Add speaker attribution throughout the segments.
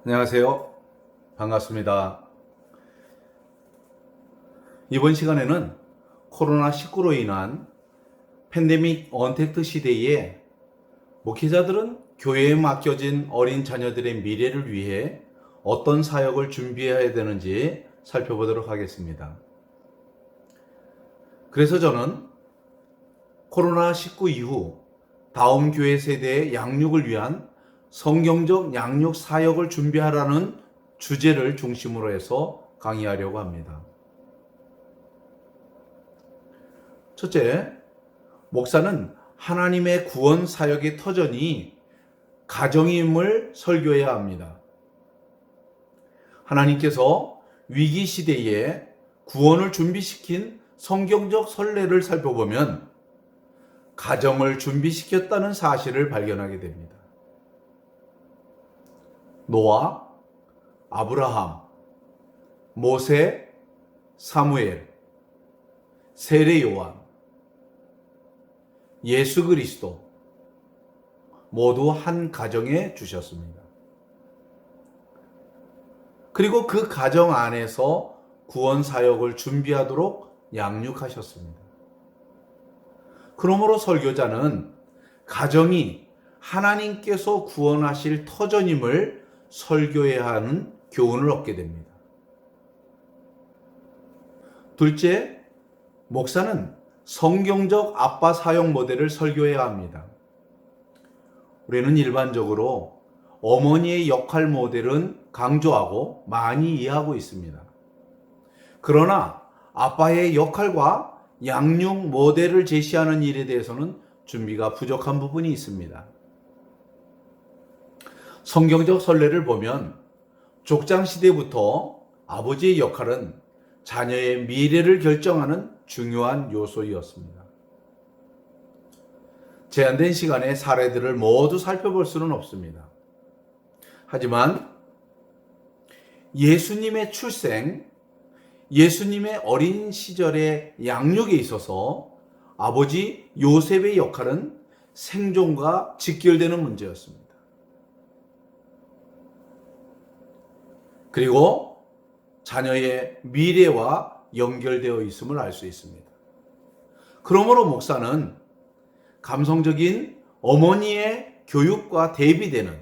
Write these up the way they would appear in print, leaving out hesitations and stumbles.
Speaker 1: 안녕하세요. 반갑습니다. 이번 시간에는 코로나19로 인한 팬데믹 언택트 시대에 목회자들은 교회에 맡겨진 어린 자녀들의 미래를 위해 어떤 사역을 준비해야 되는지 살펴보도록 하겠습니다. 그래서 저는 코로나19 이후 다음 교회 세대의 양육을 위한 성경적 양육 사역을 준비하라는 주제를 중심으로 해서 강의하려고 합니다. 첫째, 목사는 하나님의 구원 사역의 터전이 가정임을 설교해야 합니다. 하나님께서 위기 시대에 구원을 준비시킨 성경적 선례를 살펴보면 가정을 준비시켰다는 사실을 발견하게 됩니다. 노아, 아브라함, 모세, 사무엘, 세례 요한, 예수 그리스도 모두 한 가정에 주셨습니다. 그리고 그 가정 안에서 구원 사역을 준비하도록 양육하셨습니다. 그러므로 설교자는 가정이 하나님께서 구원하실 터전임을 설교해야 하는 교훈을 얻게 됩니다. 둘째, 목사는 성경적 아빠 사역 모델을 설교해야 합니다. 우리는 일반적으로 어머니의 역할 모델은 강조하고 많이 이해하고 있습니다. 그러나 아빠의 역할과 양육 모델을 제시하는 일에 대해서는 준비가 부족한 부분이 있습니다. 성경적 선례를 보면 족장시대부터 아버지의 역할은 자녀의 미래를 결정하는 중요한 요소였습니다. 제한된 시간에 사례들을 모두 살펴볼 수는 없습니다. 하지만 예수님의 출생, 예수님의 어린 시절의 양육에 있어서 아버지 요셉의 역할은 생존과 직결되는 문제였습니다. 그리고 자녀의 미래와 연결되어 있음을 알 수 있습니다. 그러므로 목사는 감성적인 어머니의 교육과 대비되는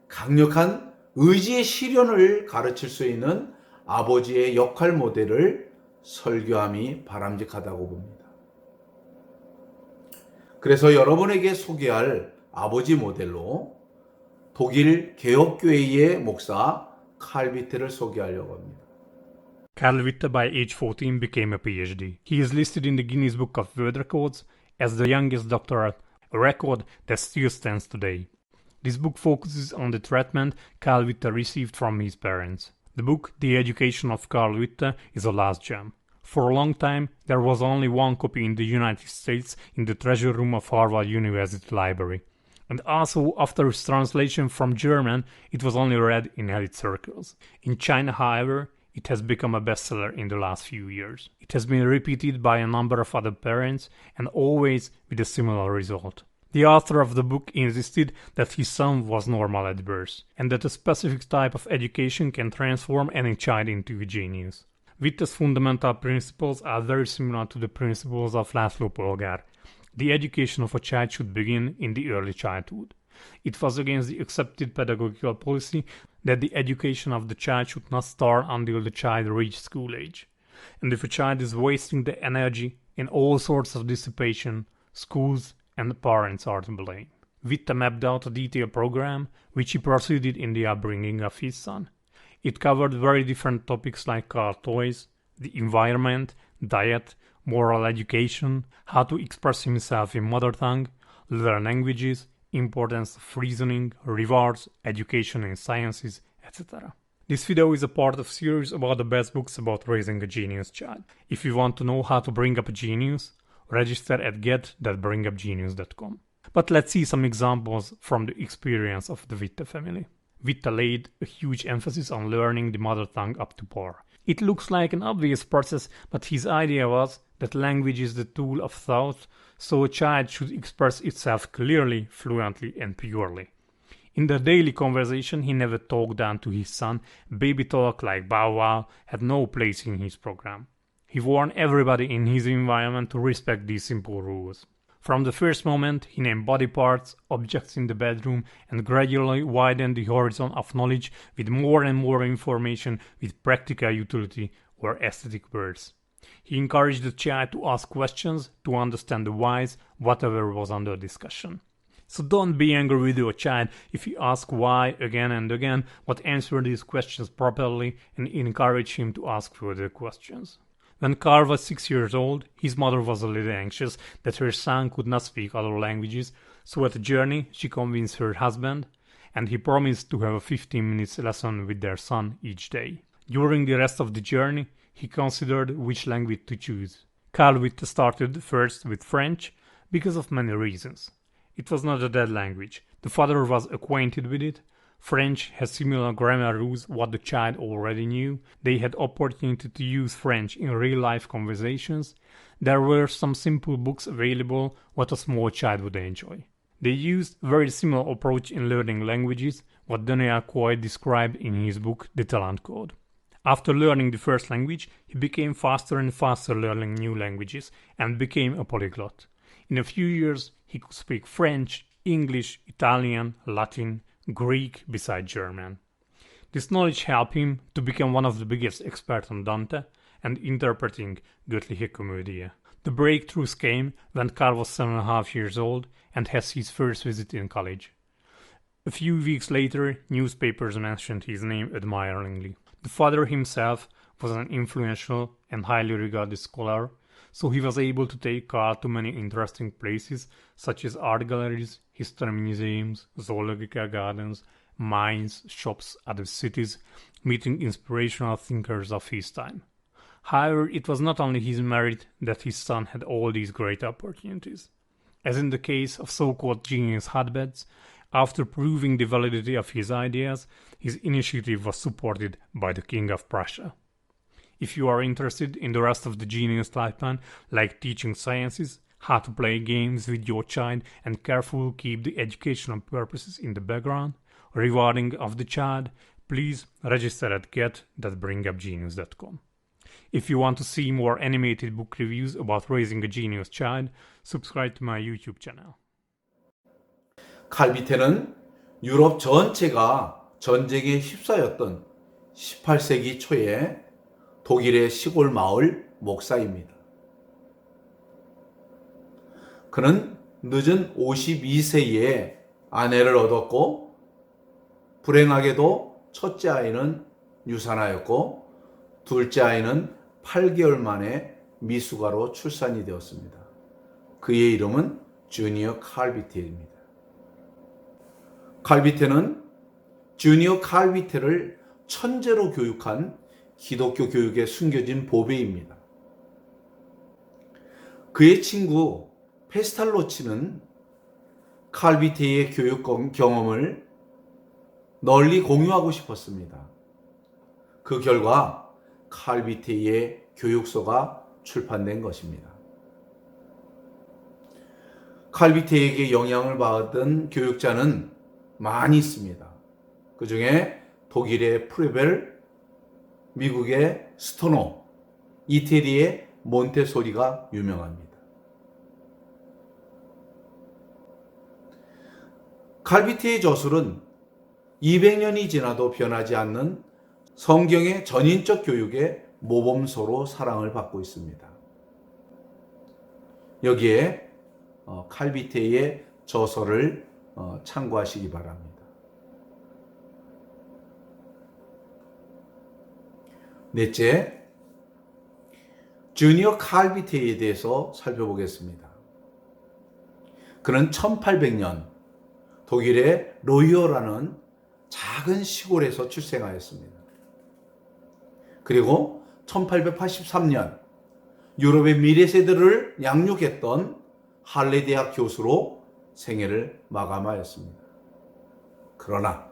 Speaker 1: 강력한 의지의 실현을 가르칠 수 있는 아버지의 역할 모델을 설교함이 바람직하다고 봅니다. 그래서 여러분에게 소개할 아버지 모델로 독일 개혁교회의 목사 칼 위트를 소개하려고 합니다.
Speaker 2: Karl Witte by age 14 became a PhD. He is listed in the Guinness Book of World Records as the youngest doctor, a record that still stands today. This book focuses on the treatment Karl Witte received from his parents. The book, The Education of Karl Witte, is a last gem. For a long time, there was only one copy in the United States in the treasure room of Harvard University Library. And also, after its translation from German, it was only read in elite circles. In China, however, it has become a bestseller in the last few years. It has been repeated by a number of other parents, and always with a similar result. The author of the book insisted that his son was normal at birth, and that a specific type of education can transform any child into a genius. Witte's fundamental principles are very similar to the principles of László Polgár. The education of a child should begin in the early childhood. It was against the accepted pedagogical policy that the education of the child should not start until the child reached school age. And if a child is wasting the energy in all sorts of dissipation, schools and the parents are to blame. Witte mapped out a detailed program which he proceeded in the upbringing of his son. It covered very different topics like car toys, the environment, diet, moral education, how to express himself in mother tongue, learn languages, importance of reasoning, rewards, education in sciences, etc. This video is a part of a series about the best books about raising a genius child. If you want to know how to bring up a genius, register at get.bringupgenius.com. But let's see some examples from the experience of the Witte family. Witte laid a huge emphasis on learning the mother tongue up to par. It looks like an obvious process, but his idea was that language is the tool of thought, so a child should express itself clearly, fluently, and purely. In their daily conversation, he never talked down to his son. Baby talk like Bow Wow had no place in his program. He warned everybody in his environment to respect these simple rules. From the first moment, he named body parts, objects in the bedroom, and gradually widened the horizon of knowledge with more and more information with practical utility or aesthetic words. He encouraged the child to ask questions to understand the whys, whatever was under discussion. So don't be angry with your child if you ask why again and again, but answer these questions properly and encourage him to ask further questions. When Carl was 6 years old, his mother was a little anxious that her son could not speak other languages, so at the journey she convinced her husband, and he promised to have a 15 minutes lesson with their son each day. During the rest of the journey, he considered which language to choose. Carl Witte started first with French because of many reasons. It was not a dead language. The father was acquainted with it. French has similar grammar rules what the child already knew. They had opportunity to use French in real-life conversations. There were some simple books available what a small child would enjoy. They used a very similar approach in learning languages, what Daniel Coy described in his book The Talent Code. After learning the first language, he became faster and faster learning new languages and became a polyglot. In a few years, he could speak French, English, Italian, Latin, Greek, besides German. This knowledge helped him to become one of the biggest experts on Dante and interpreting Göttliche Komödie. The breakthroughs came when Carl was 7.5 years old and had his first visit in college. A few weeks later, newspapers mentioned his name admiringly. The father himself was an influential and highly regarded scholar, so he was able to take Carl to many interesting places such as art galleries, history museums, zoological gardens, mines, shops, other cities, meeting inspirational thinkers of his time. However, it was not only his merit that his son had all these great opportunities. As in the case of so-called genius hotbeds, after proving the validity of his ideas, his initiative was supported by the King of Prussia. If you are interested in the rest of the genius lifetime, like teaching sciences, how to play games with your child and carefully keep the educational purposes in the background, rewarding of the child, please register at get.bringupgenius.com. If you want to see more animated book reviews about raising a genius child, subscribe to my YouTube channel.
Speaker 1: 칼비테는 유럽 전체가 전쟁에 휩싸였던 18세기 초에 독일의 시골 마을 목사입니다. 그는 늦은 52세에 아내를 얻었고 불행하게도 첫째 아이는 유산하였고 둘째 아이는 8개월 만에 미숙아로 출산이 되었습니다. 그의 이름은 주니어 칼비테입니다. 칼비테는 주니어 칼비테를 천재로 교육한 기독교 교육에 숨겨진 보배입니다. 그의 친구 페스탈로치는 칼비테의 교육 경험을 널리 공유하고 싶었습니다. 그 결과 칼비테의 교육서가 출판된 것입니다. 칼비테에게 영향을 받은 교육자는 많이 있습니다. 그 중에 독일의 프레벨, 미국의 스토노, 이태리의 몬테소리가 유명합니다. 칼비테의 저술은 200년이 지나도 변하지 않는 성경의 전인적 교육의 모범소로 사랑을 받고 있습니다. 여기에 칼비테의 저서를 참고하시기 바랍니다. 넷째, 주니어 칼비테에 대해서 살펴보겠습니다. 그는 1800년 독일의 로이어라는 작은 시골에서 출생하였습니다. 그리고 1883년 유럽의 미래 세대를 양육했던 할레 대학 교수로 생애를 마감하였습니다. 그러나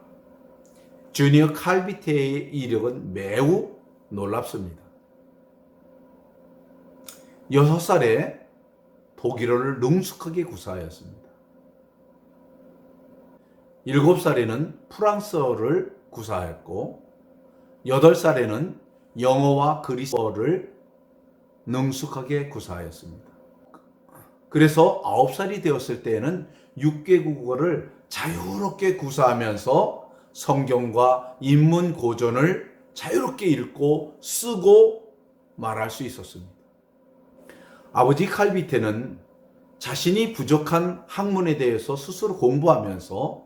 Speaker 1: 주니어 칼비테의 이력은 매우 놀랍습니다. 6살에 독일어를 능숙하게 구사하였습니다. 7살에는 프랑스어를 구사했고 8살에는 영어와 그리스어를 능숙하게 구사하였습니다. 그래서 9살이 되었을 때에는 6개 국어를 자유롭게 구사하면서 성경과 인문 고전을 자유롭게 읽고 쓰고 말할 수 있었습니다. 아버지 칼비테는 자신이 부족한 학문에 대해서 스스로 공부하면서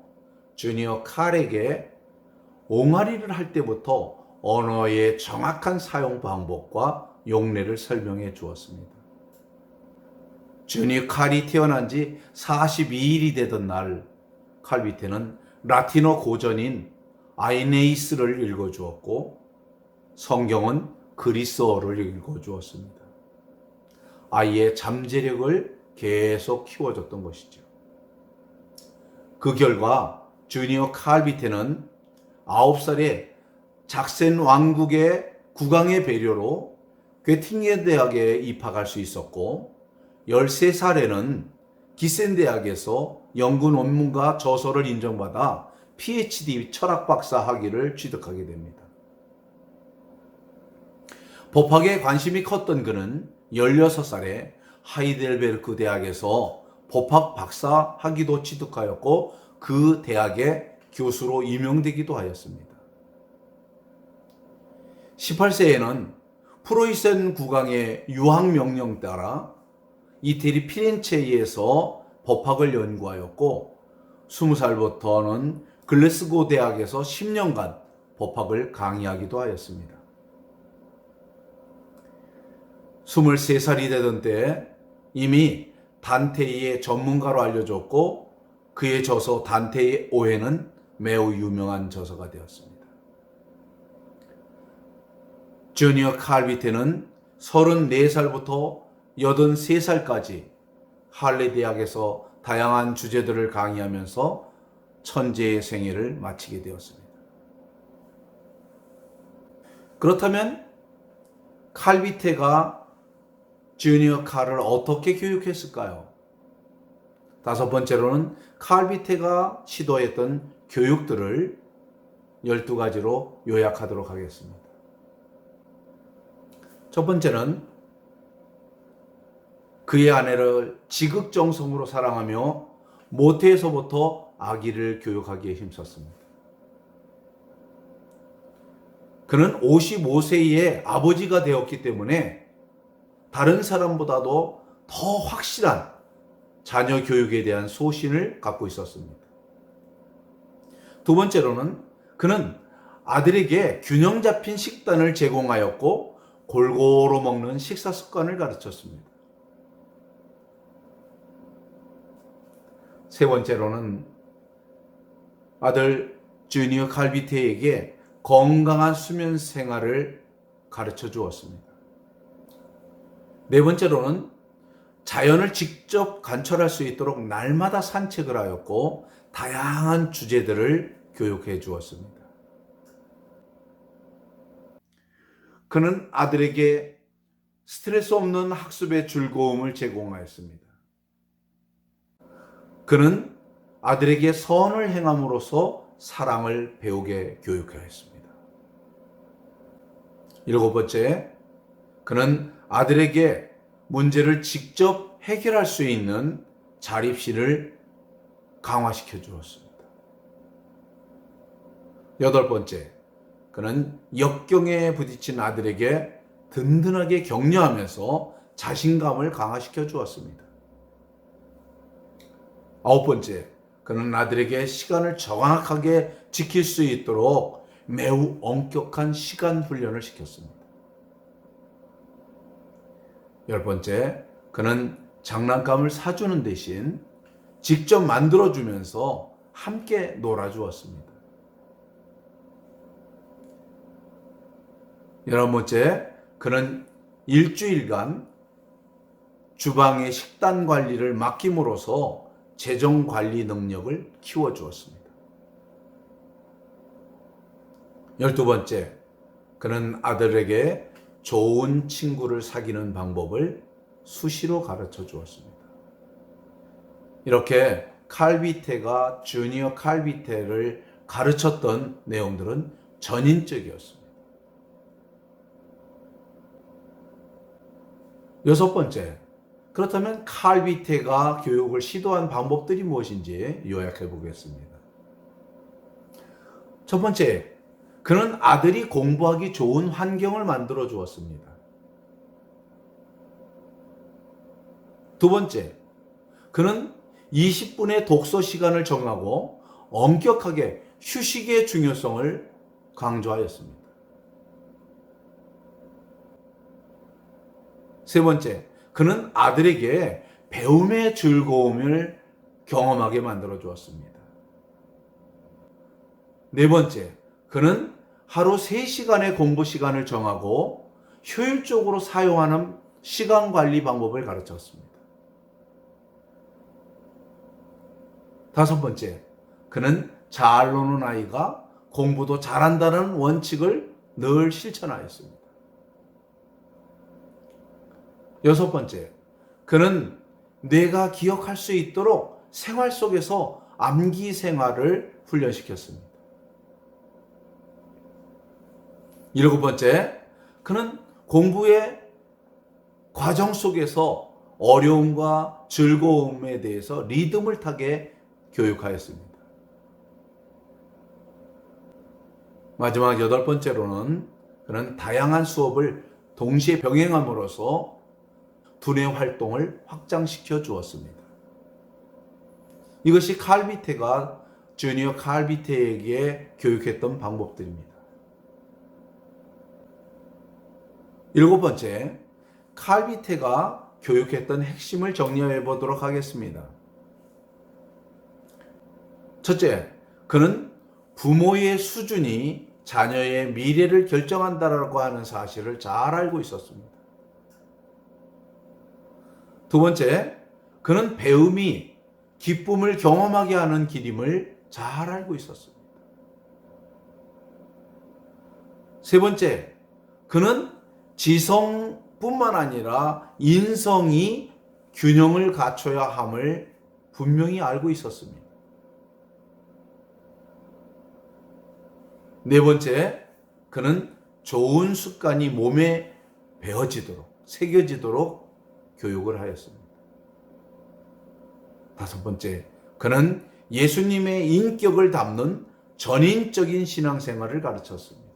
Speaker 1: 주니어 칼에게 옹알이를 할 때부터 언어의 정확한 사용 방법과 용례를 설명해 주었습니다. 주니어 칼이 태어난 지 42일이 되던 날 칼비테는 라틴어 고전인 아이네이스를 읽어주었고 성경은 그리스어를 읽어주었습니다. 아이의 잠재력을 계속 키워줬던 것이죠. 그 결과 주니어 칼비테는 9살에 작센 왕국의 국왕의 배려로 괴팅겐 대학에 입학할 수 있었고 13살에는 기센 대학에서 연구 논문과 저서를 인정받아 PhD 철학 박사 학위를 취득하게 됩니다. 법학에 관심이 컸던 그는 16살에 하이델베르크 대학에서 법학 박사 학위도 취득하였고 그 대학의 교수로 임용되기도 하였습니다. 18세에는 프로이센 국왕의 유학 명령 따라 이태리 피렌체에서 법학을 연구하였고 20살부터는 글래스고 대학에서 10년간 법학을 강의하기도 하였습니다. 23살이 되던 때 이미 단테의 전문가로 알려졌고 그의 저서 단테의 오해는 매우 유명한 저서가 되었습니다. 주니어 칼비테는 34살부터 83살까지 할레 대학에서 다양한 주제들을 강의하면서 천재의 생애를 마치게 되었습니다. 그렇다면 칼비테가 주니어 칼을 어떻게 교육했을까요? 5번째로는 칼비테가 시도했던 교육들을 12가지로 요약하도록 하겠습니다. 첫 번째는 그의 아내를 지극정성으로 사랑하며 모태에서부터 아기를 교육하기에 힘썼습니다. 그는 55세의 아버지가 되었기 때문에 다른 사람보다도 더 확실한 자녀 교육에 대한 소신을 갖고 있었습니다. 두 번째로는 그는 아들에게 균형 잡힌 식단을 제공하였고 골고루 먹는 식사 습관을 가르쳤습니다. 세 번째로는 아들 주니어 칼비테에게 건강한 수면 생활을 가르쳐 주었습니다. 네 번째로는 자연을 직접 관찰할 수 있도록 날마다 산책을 하였고 다양한 주제들을 교육해 주었습니다. 그는 아들에게 스트레스 없는 학습의 즐거움을 제공하였습니다. 그는 아들에게 선을 행함으로써 사랑을 배우게 교육하였습니다. 7번째, 그는 아들에게 문제를 직접 해결할 수 있는 자립심을 강화시켜 주었습니다. 8번째, 그는 역경에 부딪힌 아들에게 든든하게 격려하면서 자신감을 강화시켜 주었습니다. 9번째, 그는 아들에게 시간을 정확하게 지킬 수 있도록 매우 엄격한 시간 훈련을 시켰습니다. 10번째, 그는 장난감을 사주는 대신 직접 만들어주면서 함께 놀아주었습니다. 11번째, 그는 일주일간 주방의 식단 관리를 맡김으로써 재정 관리 능력을 키워주었습니다. 12번째, 그는 아들에게 좋은 친구를 사귀는 방법을 수시로 가르쳐 주었습니다. 이렇게 칼비테가 주니어 칼비테를 가르쳤던 내용들은 전인적이었습니다. 여섯 번째, 그렇다면 칼비테가 교육을 시도한 방법들이 무엇인지 요약해 보겠습니다. 첫 번째, 그는 아들이 공부하기 좋은 환경을 만들어 주었습니다. 두 번째, 그는 20분의 독서 시간을 정하고 엄격하게 휴식의 중요성을 강조하였습니다. 세 번째, 그는 아들에게 배움의 즐거움을 경험하게 만들어 주었습니다. 네 번째, 그는 하루 3시간의 공부 시간을 정하고 효율적으로 사용하는 시간 관리 방법을 가르쳤습니다. 다섯 번째, 그는 잘 노는 아이가 공부도 잘한다는 원칙을 늘 실천하였습니다. 여섯 번째, 그는 뇌가 기억할 수 있도록 생활 속에서 암기 생활을 훈련시켰습니다. 일곱 번째, 그는 공부의 과정 속에서 어려움과 즐거움에 대해서 리듬을 타게 교육하였습니다. 마지막 여덟 번째로는 그는 다양한 수업을 동시에 병행함으로써 두뇌 활동을 확장시켜 주었습니다. 이것이 칼비테가 주니어 칼비테에게 교육했던 방법들입니다. 일곱 번째, 칼비테가 교육했던 핵심을 정리해 보도록 하겠습니다. 첫째, 그는 부모의 수준이 자녀의 미래를 결정한다라고 하는 사실을 잘 알고 있었습니다. 두 번째, 그는 배움이 기쁨을 경험하게 하는 길임을 잘 알고 있었습니다. 세 번째, 그는 지성뿐만 아니라 인성이 균형을 갖춰야 함을 분명히 알고 있었습니다. 네 번째, 그는 좋은 습관이 몸에 배어지도록, 새겨지도록 교육을 하였습니다. 다섯 번째, 그는 예수님의 인격을 담는 전인적인 신앙생활을 가르쳤습니다.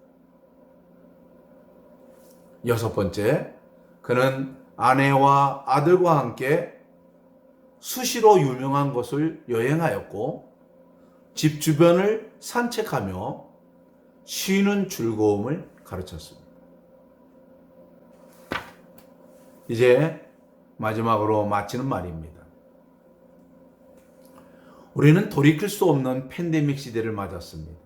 Speaker 1: 여섯 번째, 그는 아내와 아들과 함께 수시로 유명한 곳을 여행하였고 집 주변을 산책하며 쉬는 즐거움을 가르쳤습니다. 이제 마지막으로 마치는 말입니다. 우리는 돌이킬 수 없는 팬데믹 시대를 맞았습니다.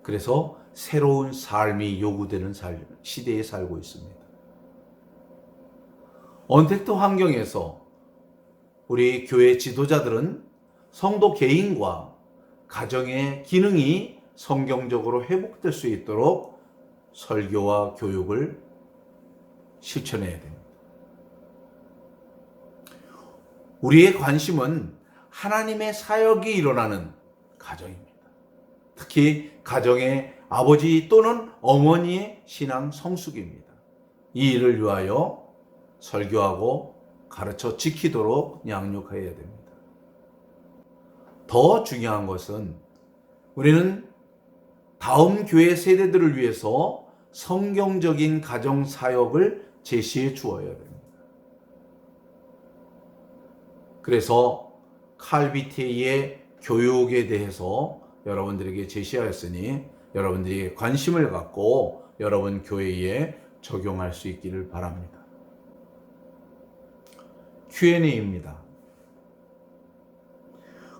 Speaker 1: 그래서 새로운 삶이 요구되는 시대에 살고 있습니다. 언택트 환경에서 우리 교회 지도자들은 성도 개인과 가정의 기능이 성경적으로 회복될 수 있도록 설교와 교육을 실천해야 됩니다. 우리의 관심은 하나님의 사역이 일어나는 가정입니다. 특히 가정의 아버지 또는 어머니의 신앙 성숙입니다. 이 일을 위하여 설교하고 가르쳐 지키도록 양육해야 됩니다. 더 중요한 것은 우리는 다음 교회 세대들을 위해서 성경적인 가정 사역을 제시해 주어야 됩니다. 그래서 칼비테의 교육에 대해서 여러분들에게 제시하였으니 여러분들이 관심을 갖고 여러분 교회에 적용할 수 있기를 바랍니다. Q&A입니다.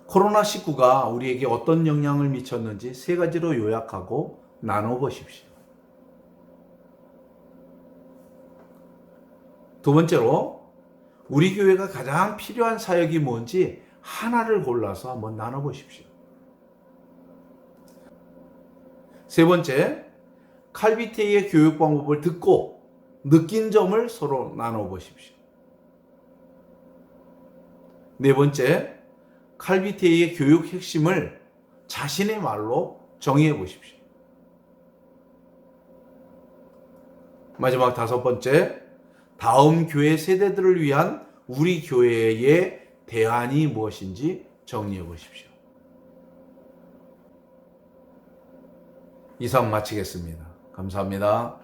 Speaker 1: 코로나19가 우리에게 어떤 영향을 미쳤는지 세 가지로 요약하고 나눠보십시오. 두 번째로 우리 교회가 가장 필요한 사역이 뭔지 하나를 골라서 한번 나눠보십시오. 세 번째, 칼비테의 교육 방법을 듣고 느낀 점을 서로 나눠보십시오. 네 번째, 칼비테이의 교육 핵심을 자신의 말로 정의해 보십시오. 마지막 5번째, 다음 교회 세대들을 위한 우리 교회의 대안이 무엇인지 정리해 보십시오. 이상 마치겠습니다. 감사합니다.